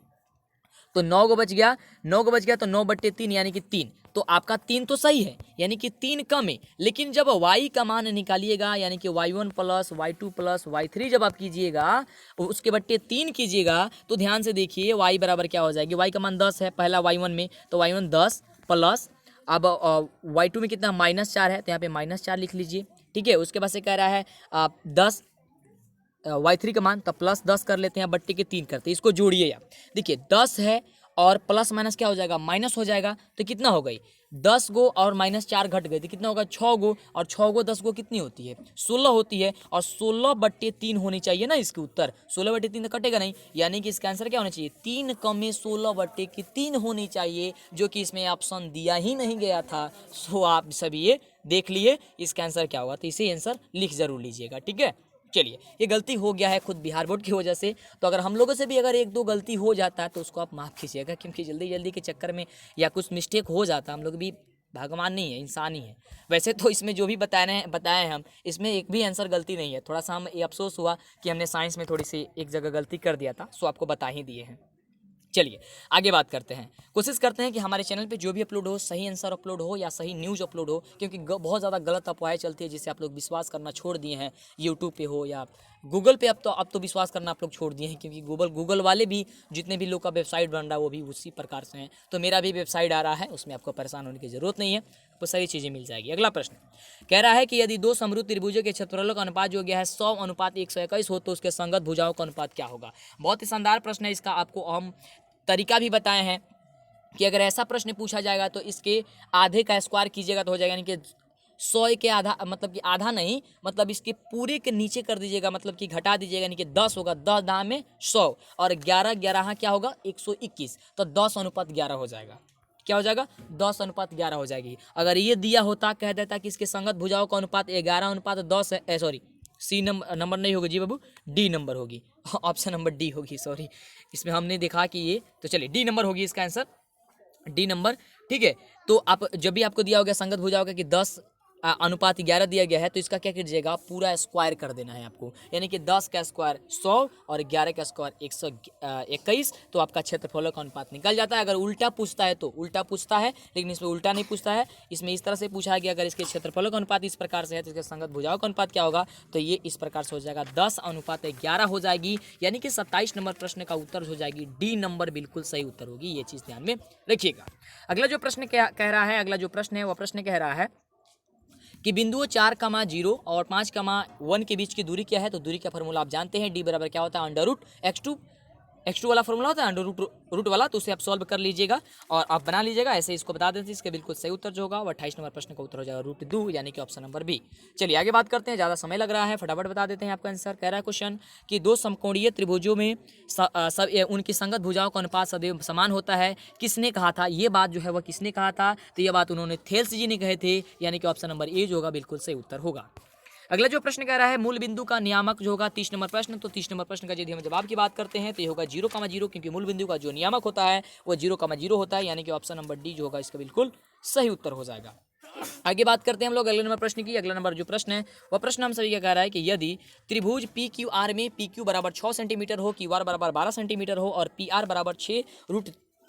तो 9 को बच गया, 9 को बच गया तो 9/3 यानी कि 3। तो आपका 3 तो सही है, यानी कि 3 कम है। लेकिन जब y का मान निकालिएगा, यानी कि y1 plus y2 plus y3 जब आप कीजिएगा, उसके बट्टे 3 कीजिएगा, तो ध्यान से देखिए y बराबर क्या हो जाएगी, y का मान 10 है पहला y1 में, तो y1 10 प्लस, अब y2 में कितना -4 है, तो यहाँ पे -4 लिख लीजिए, ठीक है। उसके बाद से कह रहा है 10 y3 का मान, तो प्लस 10 कर लेते हैं, बट्टे के 3 करते हैं, इसको जोड़िए आप। देखिए 10 है और प्लस माइनस क्या हो जाएगा, माइनस हो जाएगा, तो कितना हो गई, 10 गो और -4 घट गए, तो कितना होगा 6 गो, और 6 गो 10 गो कितनी होती है, 16 होती है, और 16/3 होनी चाहिए ना इसके उत्तर, 16/3 तो कटेगा नहीं, यानी कि इसका आंसर क्या होना चाहिए, 3 कमे 16/3 होनी चाहिए, जो कि इसमें ऑप्शन दिया ही नहीं गया था। सो आप सभी ये देख लिए इसका आंसर क्या होगा, तो इसे आंसर लिख जरूर लीजिएगा, ठीक है। चलिए, ये गलती हो गया है खुद बिहार बोर्ड की वजह से, तो अगर हम लोगों से भी अगर 1-2 गलती हो जाता है तो उसको आप माफ़ कीजिएगा, क्योंकि जल्दी जल्दी के चक्कर में या कुछ मिस्टेक हो जाता है, हम लोग भी भगवान नहीं है, इंसान ही है। वैसे तो इसमें जो भी बताए हम, इसमें एक भी आंसर गलती नहीं है। थोड़ा सा हम ये अफसोस हुआ कि हमने साइंस में थोड़ी सी एक जगह गलती कर दिया था, सो आपको बता ही दिए हैं। चलिए आगे बात करते हैं, कोशिश करते हैं कि हमारे चैनल पे जो भी अपलोड हो सही आंसर अपलोड हो या सही न्यूज़ अपलोड हो, क्योंकि बहुत ज़्यादा गलत अफवाहें चलती है जिससे आप लोग विश्वास करना छोड़ दिए हैं, यूट्यूब पे हो या गूगल पे। अब तो विश्वास करना आप लोग छोड़ दिए हैं, क्योंकि गूगल वाले भी जितने भी लोग का वेबसाइट बन रहा है वो भी उसी प्रकार से हैं। तो मेरा भी वेबसाइट आ रहा है, उसमें आपको परेशान होने की ज़रूरत नहीं है, तो सारी चीज़ें मिल जाएगी। अगला प्रश्न कह रहा है कि यदि 2 समरूप त्रिभुजों के क्षेत्रफलों का अनुपात जो गया है 100:121 हो, तो उसके संगत भुजाओं का अनुपात क्या होगा। बहुत ही शानदार प्रश्न है, इसका आपको हम तरीका भी बताए हैं कि अगर ऐसा प्रश्न पूछा जाएगा तो इसके आधे का स्क्वायर कीजिएगा तो हो जाएगा, यानी कि 100 के आधा, मतलब कि आधा नहीं, मतलब इसके पूरे के नीचे कर दीजिएगा, मतलब कि घटा दीजिएगा, यानी कि 10 होगा, 10 दाह में 100, और 11 11 क्या होगा 121, तो 10:11 हो जाएगा। क्या हो जाएगा, 10:11 हो जाएगी। अगर ये दिया होता, कह देता कि इसके संगत भुजाओं का अनुपात 11:10 है, सॉरी सी नंबर नहीं होगी जी बाबू, डी नंबर होगी, ऑप्शन नंबर डी होगी, सॉरी इसमें हमने देखा कि ये, तो चलिए डी नंबर होगी इसका आंसर, डी नंबर, ठीक है। तो आप जब भी आपको दिया होगा संगत भुजाओं का कि 10:11 दिया गया है, तो इसका क्या कीजिएगा, पूरा स्क्वायर कर देना है आपको, यानी कि 10 का स्क्वायर 100 और 11 का स्क्वायर 121, तो आपका क्षेत्रफलों का अनुपात निकल जाता है। अगर उल्टा पूछता है तो उल्टा पूछता है, लेकिन इसमें उल्टा नहीं पूछता है, इसमें इस तरह से पूछा है कि अगर इसके क्षेत्रफलों का अनुपात इस प्रकार से है तो इसके संगत भुजाओं का अनुपात क्या होगा, तो ये इस प्रकार से हो जाएगा 10:11 हो जाएगी, यानी कि 27 नंबर प्रश्न का उत्तर हो जाएगी डी नंबर, बिल्कुल सही उत्तर होगी, ये चीज़ ध्यान में रखिएगा। अगला जो प्रश्न कह रहा है, अगला जो प्रश्न है वह प्रश्न कह रहा है कि बिंदुओं 4,0 और 5,1 के बीच की दूरी क्या है। तो दूरी का फॉर्मूला आप जानते हैं, डी बराबर क्या होता है, √x2 वाला फॉर्मूला होता है, अंडर रूट वाला, तो उसे आप सॉल्व कर लीजिएगा और आप बना लीजिएगा, ऐसे इसको बता देते हैं। इसका बिल्कुल सही उत्तर जो होगा वो 28 नंबर प्रश्न का उत्तर हो जाएगा √2, यानी कि ऑप्शन नंबर बी। चलिए आगे बात करते हैं, ज़्यादा समय लग रहा है, फटाफट बता देते हैं आपका आंसर। कह रहा है क्वेश्चन कि 2 समकोणीय त्रिभुजों में उनकी संगत भुजाओं का अनुपात सदैव समान होता है, किसने कहा था ये बात जो है वह किसने कहा था, तो यह बात उन्होंने थेल्स जी ने कहे थे, यानी कि ऑप्शन नंबर ए जो होगा बिल्कुल सही उत्तर होगा। अगला जो प्रश्न कह रहा है मूल बिंदु का नियामक जो होगा 30 नंबर प्रश्न, तो 30 नंबर प्रश्न का यदि हम जवाब की बात करते हैं तो ये होगा 0,0, क्योंकि मूल बिंदु का जो नियामक होता है वो 0,0 होता है, यानी कि ऑप्शन नंबर डी जो होगा इसका बिल्कुल सही उत्तर हो जाएगा। आगे बात करते हैं हम लोग अगले नंबर प्रश्न की। अगला नंबर जो प्रश्न है वह प्रश्न हम सभी का कह रहा है कि यदि त्रिभुज पी क्यू आर में पी क्यू बराबर 6 सेंटीमीटर हो, क्यू आर बराबर 12 सेंटीमीटर हो और पी आर बराबर 6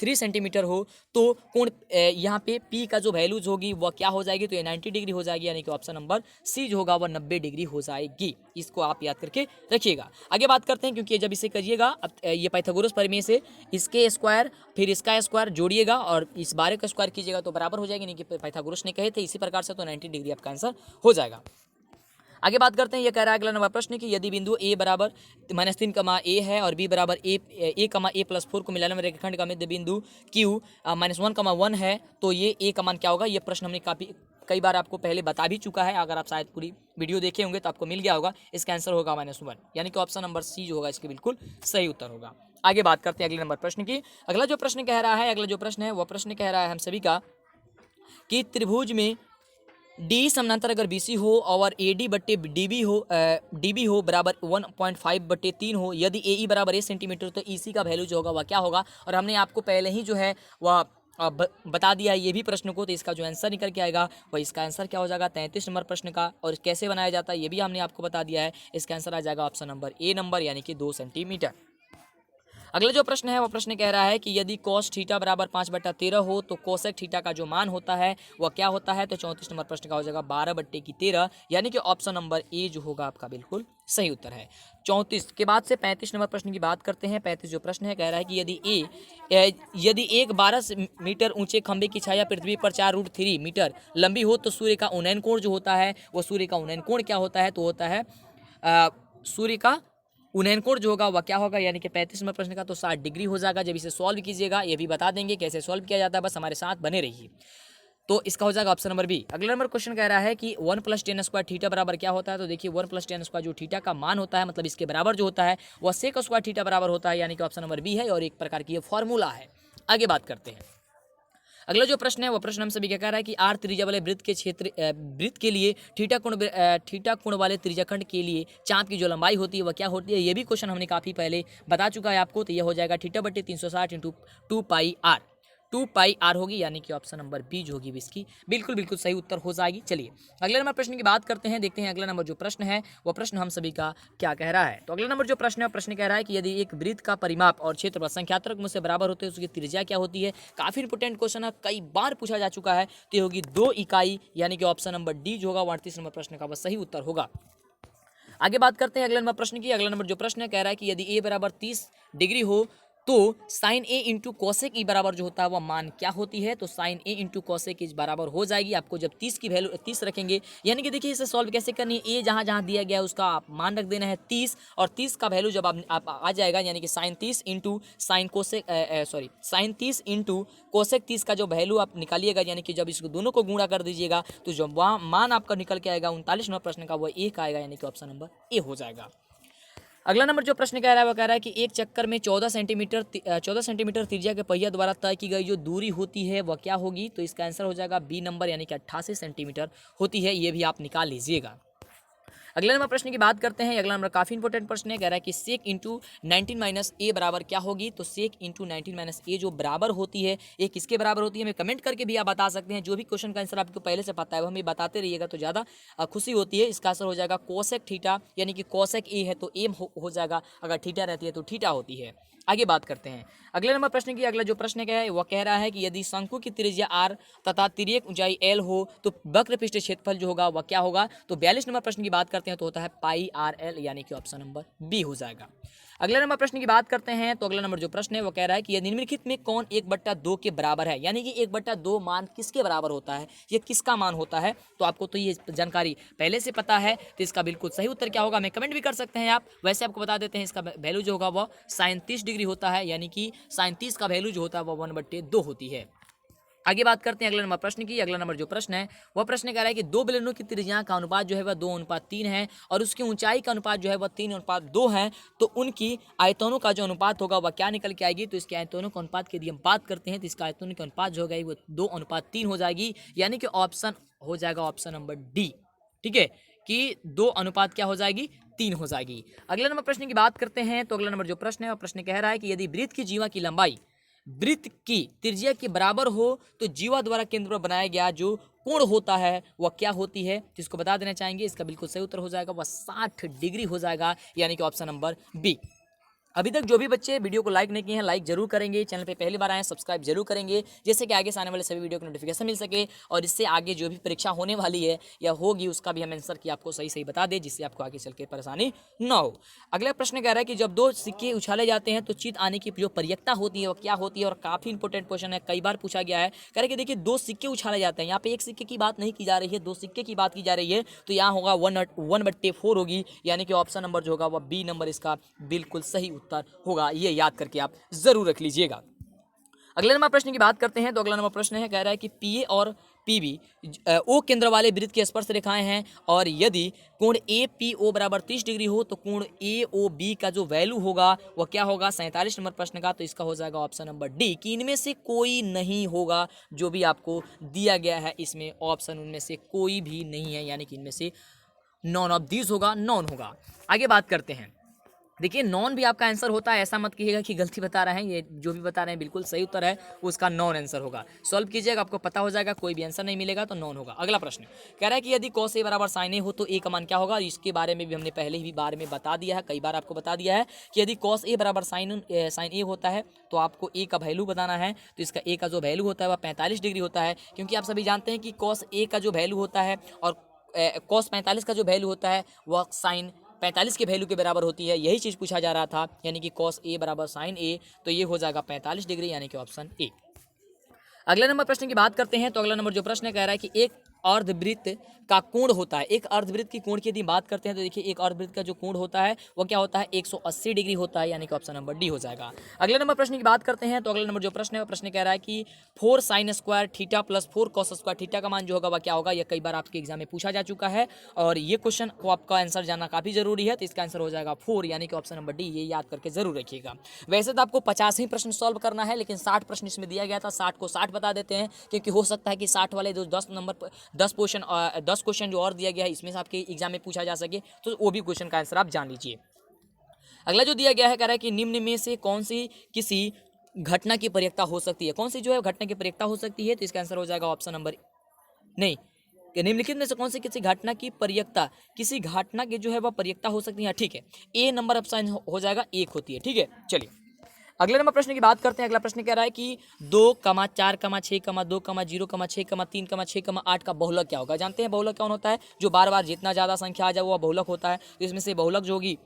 3 सेंटीमीटर हो तो कोण यहाँ पे P का जो वैल्यूज होगी वह क्या हो जाएगी, तो ये 90 डिग्री हो जाएगी, यानी कि ऑप्शन नंबर सी जो होगा वह 90 डिग्री हो जाएगी। इसको आप याद करके रखिएगा। आगे बात करते हैं, क्योंकि जब इसे करिएगा, अब ये पाइथागोरस प्रमेय से इसके स्क्वायर फिर इसका स्क्वायर जोड़िएगा और इस 12 का स्क्वायर कीजिएगा तो बराबर हो जाएगी, नहीं कि पाइथागोरस ने कहे थे इसी प्रकार से, तो 90 डिग्री आपका आंसर हो जाएगा। आगे बात करते हैं, ये कह रहा है अगला नंबर प्रश्न कि यदि बिंदु ए बराबर -3 कमा ए है और बी बराबर ए कमा ए प्लस 4 को मिलाने में रेखाखंड का मध्य बिंदु क्यू -1,1 है, तो ये ए का मान क्या होगा। ये प्रश्न हमने कई बार आपको पहले बता भी चुका है, अगर आप शायद पूरी वीडियो देखे होंगे तो आपको मिल गया होगा। इसका आंसर होगा -1, यानी कि ऑप्शन नंबर सी जो होगा इसके बिल्कुल सही उत्तर होगा। आगे बात करते हैं अगले नंबर प्रश्न की। अगला जो प्रश्न कह रहा है, वह प्रश्न कह रहा है हम सभी का कि त्रिभुज में डी समानांतर अगर बीसी हो और AD बट्टे DB हो बराबर 1.5 बट्टे 3 हो, यदि AE बराबर 1 सेंटीमीटर तो EC का वैल्यू जो होगा वह क्या होगा। और हमने आपको पहले ही जो है वह बता दिया है ये भी प्रश्न को, तो इसका जो आंसर निकल के आएगा वह इसका आंसर क्या हो जाएगा 33 नंबर प्रश्न का। और कैसे बनाया जाता है ये भी हमने आपको बता दिया है। इसका आंसर आ जाएगा ऑप्शन नंबर ए नंबर, यानी कि 2 सेंटीमीटर। अगला जो प्रश्न है वह प्रश्न कह रहा है कि यदि cos थीटा बराबर 5/13 हो तो कोसेक थीटा का जो मान होता है वह क्या होता है। तो 34 नंबर प्रश्न का हो जाएगा 12/13, यानी कि ऑप्शन नंबर ए जो होगा आपका बिल्कुल सही उत्तर है। 34 के बाद से 35 नंबर प्रश्न की बात करते हैं। 35 जो प्रश्न है कह रहा है कि यदि एक 12 मीटर ऊंचे खंभे की छाया पृथ्वी पर 4√3 मीटर लंबी हो तो सूर्य का उन्नयन कोण जो होता है वह सूर्य का उन्नयन कोण क्या होता है। तो होता है सूर्य का उन्नयन कोण जो होगा वह क्या होगा, यानी कि 35 नंबर प्रश्न का तो 60 डिग्री हो जाएगा। जब इसे सॉल्व कीजिएगा ये भी बता देंगे कैसे सॉल्व किया जाता है, बस हमारे साथ बने रहिए। तो इसका हो जाएगा ऑप्शन नंबर बी। अगला नंबर क्वेश्चन कह रहा है कि 1 + tan² थीटा बराबर क्या होता है। तो देखिए 1 + tan² जो थीटा का मान होता है, मतलब इसके बराबर जो होता है वह sec² थीटा बराबर होता है, यानी कि ऑप्शन नंबर बी है और एक प्रकार की ये फॉर्मूला है। आगे बात करते हैं। अगला जो प्रश्न है वो प्रश्न हम सभी क्या कह रहा है कि आर त्रिज्या वाले वृत्त के लिए थीटा कोण वाले त्रिज्याखंड के लिए चाप की जो लंबाई होती है वह क्या होती है। ये भी क्वेश्चन हमने काफ़ी पहले बता चुका है आपको। तो ये हो जाएगा θ/360 × 2πr 2πr होगी, यानी कि ऑप्शन नंबर बी जो होगी इसकी बिल्कुल सही उत्तर हो जाएगी। चलिए अगले नंबर प्रश्न की बात करते हैं, देखते हैं अगला नंबर जो प्रश्न है वह प्रश्न हम सभी का क्या कह रहा है। तो अगला नंबर जो प्रश्न है प्रश्न कह रहा है कि यदि एक वृत्त का परिमाप और क्षेत्रफल संख्यात्मक रूप से बराबर होते हैं उसकी त्रिज्या क्या होती है। काफी इंपोर्टेंट क्वेश्चन है, कई बार पूछा जा चुका है। तो ये होगी 2 इकाई, यानी कि ऑप्शन नंबर डी जो होगा 38 नंबर प्रश्न का वह सही उत्तर होगा। आगे बात करते हैं अगले नंबर प्रश्न की। अगला नंबर जो प्रश्न है कह रहा है कि यदि ए बराबर 30 डिग्री हो तो साइन ए इंटू कोसेक ई बराबर जो होता है वह मान क्या होती है। तो साइन ए इंटू कोसेक ई बराबर हो जाएगी। आपको जब 30 की वैल्यू 30 रखेंगे, यानी कि देखिए इसे सॉल्व कैसे करनी है। ए जहाँ जहाँ दिया गया है उसका आप मान रख देना है 30, और 30 का वैल्यू जब आप आ जाएगा, यानी कि साइन 30 इंटू साइन कोसेक 30 का जो वैल्यू आप निकालिएगा, यानी कि जब इसको दोनों को गुणा कर दीजिएगा तो जब वहाँ मान आपका निकल के आएगा 39 नंबर प्रश्न का वह 1 आएगा, यानी कि ऑप्शन नंबर ए हो जाएगा। अगला नंबर जो प्रश्न कह रहा है वह कह रहा है कि एक चक्कर में 14 सेंटीमीटर त्रिज्या के पहिया द्वारा तय की गई जो दूरी होती है वह क्या होगी। तो इसका आंसर हो जाएगा बी नंबर, यानी कि 88 सेंटीमीटर होती है। ये भी आप निकाल लीजिएगा। अगले नंबर प्रश्न की बात करते हैं। अगला नंबर काफी इंपॉर्टेंट प्रश्न है, कह रहा है कि सेक इंटू 19 - ए बराबर क्या होगी। तो सेक इंटू 19 - ए जो बराबर होती है ये किसके बराबर होती है, हमें कमेंट करके भी आप बता सकते हैं। जो भी क्वेश्चन का आंसर आपको पहले से पता है वो हमें बताते रहिएगा तो ज़्यादा खुशी होती है। इसका आंसर हो जाएगा कोसेक थीटा, यानी कि कोसेक ए है तो ए हो जाएगा, अगर थीटा रहती है तो थीटा होती है। आगे बात करते हैं अगले नंबर प्रश्न की। अगला जो प्रश्न क्या है वह कह रहा है कि यदि शंकु की त्रिज्या r तथा तिर्यक ऊंचाई l हो तो वक्र पृष्ठ क्षेत्रफल जो होगा वह क्या होगा। तो 42 नंबर प्रश्न की बात करते हैं तो होता है πrl, यानी कि ऑप्शन नंबर बी हो जाएगा। अगले नंबर प्रश्न की बात करते हैं। तो अगला नंबर जो प्रश्न है वो कह रहा है कि यदि निम्नलिखित में कौन 1/2 के बराबर है, यानी कि 1/2 मान किसके बराबर होता है, ये किसका मान होता है। तो आपको तो ये जानकारी पहले से पता है, तो इसका बिल्कुल सही उत्तर क्या होगा हमें कमेंट भी कर सकते हैं आप। वैसे आपको बता देते हैं इसका वैल्यू जो होगा वह sin 30 डिग्री होता है, यानी कि sin 30 का वैल्यू जो होता है वह 1/2 होती है। आगे बात करते हैं अगले नंबर प्रश्न की। अगला नंबर जो प्रश्न है वह प्रश्न कह रहा है कि दो बेलनों की त्रिज्या का अनुपात जो है वह 2:3 है और उसकी ऊंचाई का अनुपात जो है वह 3:2 है। तो उनकी आयतनों का जो अनुपात होगा वह क्या निकल के आएगी। तो इसके आयतनों के अनुपात की यदि हम बात करते हैं तो इसका आयतनों के अनुपात जो होगा वो 2:3 हो जाएगी, यानी कि ऑप्शन हो जाएगा ऑप्शन नंबर डी। ठीक है कि 2 क्या हो जाएगी 3 हो जाएगी। अगले नंबर प्रश्न की बात करते हैं। तो अगला नंबर जो प्रश्न है वह प्रश्न कह रहा है कि यदि वृत्त की जीवा की लंबाई वृत्त की त्रिज्या के बराबर हो तो जीवा द्वारा केंद्र पर बनाया गया जो कोण होता है वह क्या होती है। तो इसको बता देना चाहेंगे। इसका बिल्कुल सही उत्तर हो जाएगा वह 60 डिग्री हो जाएगा, यानी कि ऑप्शन नंबर बी। अभी तक जो भी बच्चे वीडियो को लाइक नहीं किए हैं लाइक जरूर करेंगे, चैनल पे पहली बार आए हैं सब्सक्राइब जरूर करेंगे, जिससे कि आगे से आने वाले सभी वीडियो को नोटिफिकेशन मिल सके और इससे आगे जो भी परीक्षा होने वाली है या होगी उसका भी हम आंसर की आपको सही सही बता दें, जिससे आपको आगे चल के परेशानी ना हो। अगला प्रश्न कह रहा है कि जब दो सिक्के उछाले जाते हैं तो चित आने की जो प्रयत्ता होती है वो क्या होती है, और काफी इंपॉर्टेंट क्वेश्चन है, कई बार पूछा गया है। कह रहे कि देखिए दो सिक्के उछाले जाते हैं, यहाँ पे एक सिक्के की बात नहीं की जा रही है, दो सिक्के की बात की जा रही है, तो यहाँ होगा 1/4 होगी, यानी कि ऑप्शन नंबर जो होगा वह बी नंबर इसका बिल्कुल सही उत्तर होगा। ये याद करके आप जरूर रख लीजिएगा। अगले नंबर प्रश्न की बात करते हैं तो अगला नंबर प्रश्न है, कह रहा है कि पीए और पीबी ओ केंद्र वाले वृत्त की स्पर्श रेखाएं हैं, और यदि कोण ए पी ओ बराबर 30 डिग्री हो तो कोण ए ओ बी का जो वैल्यू होगा वह क्या होगा 47 नंबर प्रश्न का, तो इसका हो जाएगा ऑप्शन नंबर डी कि इनमें से कोई नहीं होगा। जो भी आपको दिया गया है इसमें ऑप्शन उनमें से कोई भी नहीं है, यानी कि इनमें से नॉन ऑफ दीज होगा, नॉन होगा। आगे बात करते हैं, देखिए नॉन भी आपका आंसर होता है, ऐसा मत कीजिएगा कि गलती बता रहे हैं, ये जो भी बता रहे हैं बिल्कुल सही उत्तर है, उसका नॉन आंसर होगा। सॉल्व कीजिएगा आपको पता हो जाएगा, कोई भी आंसर नहीं मिलेगा तो नॉन होगा। अगला प्रश्न कह रहा है कि यदि cos a बराबर sin a हो तो a का मान क्या होगा, इसके बारे में भी हमने पहले ही बार में बता दिया है, कई बार आपको बता दिया है कि यदि cos a बराबर sin a होता है तो आपको a का वैल्यू बताना है, तो इसका a का जो वैल्यू होता है वह 45 डिग्री होता है, क्योंकि आप सभी जानते हैं कि cos a का जो वैल्यू होता है और cos 45 का जो वैल्यू होता है वह sin 45 के वैल्यू के बराबर होती है। यही चीज़ पूछा जा रहा था, यानी कि cos a बराबर sin a, तो ये हो जाएगा 45 डिग्री, यानी कि ऑप्शन ए। अगले नंबर प्रश्न की बात करते हैं तो अगला नंबर जो प्रश्न कह रहा है कि एक अर्धवृत्त का कोण होता है, एक अर्धवृत्त की कोण की यदि बात करते हैं तो देखिए एक अर्धवृत्त का जो कोण होता है वो क्या होता है 180 डिग्री होता है, यानी कि ऑप्शन नंबर डी हो जाएगा। अगले नंबर प्रश्न की बात करते हैं तो अगले नंबर जो प्रश्न है वो प्रश्न कह रहा है कि 4 sin square theta plus 4 cos square theta का मान जो होगा वह क्या होगा। यह कई बार आपके एग्जाम में पूछा जा चुका है और ये क्वेश्चन को आपका आंसर जानना काफी जरूरी है, तो इसका आंसर हो जाएगा 4, यानी कि ऑप्शन नंबर डी। ये याद करके जरूर रखिएगा। वैसे तो आपको 50 ही प्रश्न सॉल्व करना है, लेकिन 60 प्रश्न इसमें दिया गया था, 60 को 60 बता देते हैं, क्योंकि हो सकता है कि 60 वाले जो 10 क्वेश्चन जो और दिया गया है इसमें से आपके एग्जाम में पूछा जा सके, तो वो भी क्वेश्चन का आंसर आप जान लीजिए। अगला जो दिया गया है कह रहा है कि निम्न में से कौन सी किसी घटना की प्रयक्ता हो सकती है, कौन सी जो है घटना की प्रयक्ता हो सकती है, तो इसका आंसर हो जाएगा ऑप्शन नंबर नहीं, कि निम्नलिखित में से कौन सी किसी घटना की प्रयक्ता, किसी घटना की जो है वह प्रयक्ता हो सकती है। ठीक है, ए नंबर ऑप्शन हो जाएगा, एक होती है। ठीक है, चलिए अगले नंबर प्रश्न की बात करते हैं। अगला प्रश्न कह रहा है कि 2, 4, 6, 2, 0, 6, 3, 6, 8 का बहुलक क्या होगा। जानते हैं बहुलक कौन होता है, जो बार बार जितना ज़्यादा संख्या आ जाए वो बहुलक होता है, तो इसमें से बहुलक जो होगी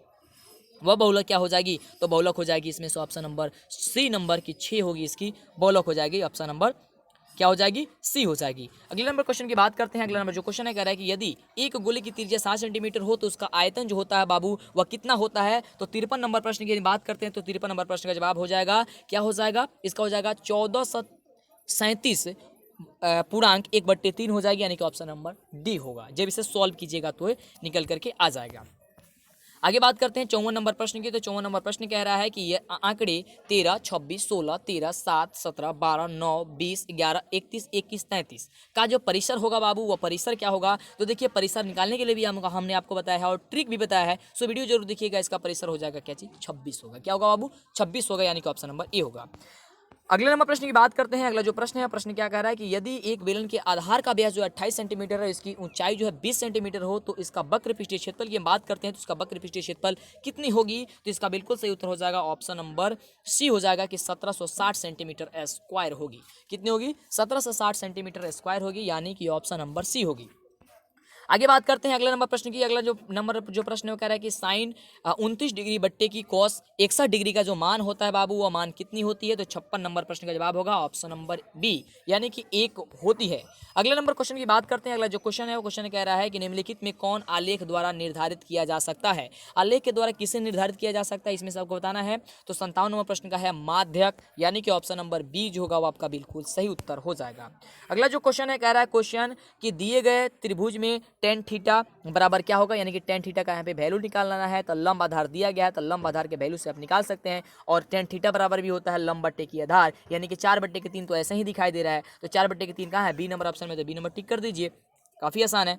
वह बहुलक क्या हो जाएगी, तो बहुलक हो जाएगी इसमें से ऑप्शन नंबर सी नंबर की 6 होगी, इसकी बहुलक हो जाएगी, ऑप्शन नंबर क्या हो जाएगी, सी हो जाएगी। अगले नंबर क्वेश्चन की बात करते हैं। अगला नंबर जो क्वेश्चन है कह रहा है कि यदि एक गोले की त्रिज्या 7 सेंटीमीटर हो तो उसका आयतन जो होता है बाबू वह कितना होता है। तो 53 नंबर प्रश्न की बात करते हैं तो 53 नंबर प्रश्न का जवाब हो जाएगा, क्या हो जाएगा, इसका हो जाएगा 1437 पूर्णांक 1/3 हो जाएगी, यानी कि ऑप्शन नंबर डी होगा। जब इसे सॉल्व कीजिएगा तो निकल करके आ जाएगा। आगे बात करते हैं 54 नंबर प्रश्न की, तो 54 नंबर प्रश्न कह रहा है कि ये आंकड़े 13, 26, 16, 13, 7, 17, 12, 9, 20, 11, 31, 21, 33 का जो परिसर होगा बाबू वह परिसर क्या होगा। तो देखिए परिसर निकालने के लिए भी हमने आपको बताया है और ट्रिक भी बताया है, सो वीडियो जरूर देखिएगा। इसका परिसर हो जाएगा क्या चीज, 26 होगा। क्या होगा बाबू, 26 होगा, यानी कि ऑप्शन नंबर ए होगा। अगले नंबर प्रश्न की बात करते हैं। अगला जो प्रश्न है प्रश्न क्या कह रहा है कि यदि एक बेलन के आधार का व्यास जो 28 सेंटीमीटर है, इसकी ऊंचाई जो है 20 सेंटीमीटर हो, तो इसका वक्र पृष्ठीय क्षेत्रफल की हम बात करते हैं तो इसका वक्र पृष्ठीय क्षेत्रफल कितनी होगी। तो इसका बिल्कुल सही उत्तर हो जाएगा ऑप्शन नंबर सी हो जाएगा कि 1760 सेंटीमीटर स्क्वायर होगी। कितनी होगी, 1760 सेंटीमीटर स्क्वायर होगी, यानी कि ऑप्शन नंबर सी होगी। आगे बात करते हैं अगले नंबर प्रश्न की। अगला जो प्रश्न है वो कह रहा है कि साइन 29 डिग्री बट्टे की कॉस 61 डिग्री का जो मान होता है बाबू वो मान कितनी होती है। तो 56 नंबर प्रश्न का जवाब होगा ऑप्शन नंबर बी, यानी कि 1 होती है। अगले नंबर क्वेश्चन की बात करते हैं। अगला जो क्वेश्चन है वो क्वेश्चन कह रहा है कि निम्नलिखित में कौन आलेख द्वारा निर्धारित किया जा सकता है। आलेख के द्वारा किसे निर्धारित किया जा सकता है, इसमें से आपको बताना है। तो 57 नंबर प्रश्न का है माध्यक, यानी कि ऑप्शन नंबर बी जो होगा वो आपका बिल्कुल सही उत्तर हो जाएगा। अगला जो क्वेश्चन है कह रहा है क्वेश्चन कि दिए गए त्रिभुज में tan थीटा बराबर क्या होगा, यानी कि tan थीटा का यहाँ पे वैल्यू निकालना है। तो लंब आधार दिया गया है, तो लंब आधार के वैल्यू से आप निकाल सकते हैं। और tan थीटा बराबर भी होता है लंब बट्टे की आधार, यानी कि 4/3, तो ऐसे ही दिखाई दे रहा है। तो 4/3 कहाँ है, बी नंबर ऑप्शन में, तो बी नंबर टिक कर दीजिए, काफी आसान है।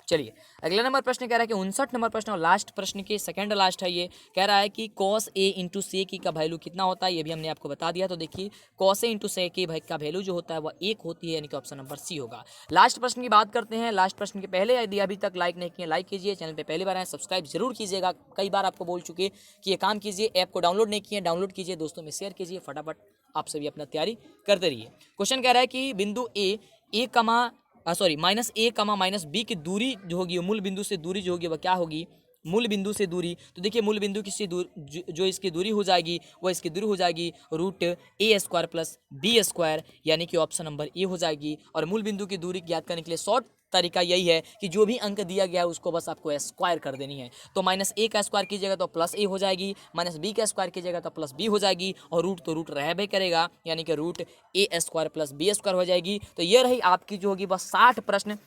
चलिए अगला नंबर प्रश्न कह रहा है कि 59 नंबर प्रश्न और लास्ट प्रश्न के सेकंड लास्ट है ये, कह रहा है कि cos a इंटू सेक का वैल्यू कितना होता है, ये भी हमने आपको बता दिया। तो देखिए cos a इंटू सेक का वैल्यू जो होता है वह 1 होती है, यानी कि ऑप्शन नंबर सी होगा। लास्ट प्रश्न की बात करते हैं। लास्ट प्रश्न के पहले यदि अभी तक लाइक नहीं किए लाइक कीजिए, चैनल पर पहली बार आए सब्सक्राइब जरूर कीजिएगा। कई बार आपको बोल चुके कि ये काम कीजिए, ऐप को डाउनलोड नहीं किए डाउनलोड कीजिए, दोस्तों में शेयर कीजिए, फटाफट आप सभी अपना तैयारी करते रहिए। क्वेश्चन कह रहा है कि बिंदु ए कमा माइनस ए कमा माइनस बी की दूरी जो होगी, मूल बिंदु से दूरी जो होगी वह क्या होगी, मूल बिंदु से दूरी। तो देखिए मूल बिंदु की दूर जो इसकी दूरी हो जाएगी वह इसकी दूरी हो जाएगी रूट ए स्क्वायर प्लस बी स्क्वायर, यानी कि ऑप्शन नंबर ए हो जाएगी। और मूल बिंदु की दूरी ज्ञात करने के लिए शॉर्ट तरीका यही है कि जो भी अंक दिया गया है उसको बस आपको स्क्वायर कर देनी है। तो माइनस ए का स्क्वायर कीजिएगा तो प्लस ए हो जाएगी, माइनस बी का स्क्वायर कीजिएगा तो प्लस बी हो जाएगी, और रूट तो रूट रह भी करेगा, यानी कि रूट ए स्क्वायर प्लस बी स्क्वायर हो जाएगी। तो ये रही आपकी जो होगी बस 60 प्रश्न।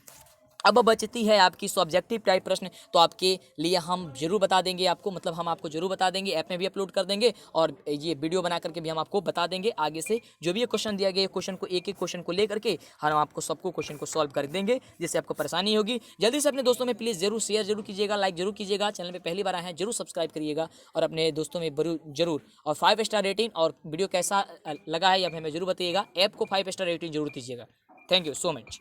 अब बचती है आपकी सब्जेक्टिव टाइप प्रश्न, तो आपके लिए हम जरूर बता देंगे आपको, मतलब हम आपको जरूर बता देंगे, ऐप में भी अपलोड कर देंगे और ये वीडियो बना करके भी हम आपको बता देंगे। आगे से जो भी ये क्वेश्चन दिया गया क्वेश्चन को एक एक क्वेश्चन को लेकर के हम आपको सबको क्वेश्चन को सॉल्व कर देंगे, जिससे आपको परेशानी होगी। जल्दी से अपने दोस्तों में प्लीज़ जरूर शेयर जरूर कीजिएगा, लाइक जरूर कीजिएगा, चैनल पर पहली बार आए हैं जरूर सब्सक्राइब करिएगा और अपने दोस्तों में जरूर और 5 स्टार रेटिंग और वीडियो कैसा लगा है या हमें जरूर बताइएगा। ऐप को 5 स्टार रेटिंग जरूर दीजिएगा। Thank you so much.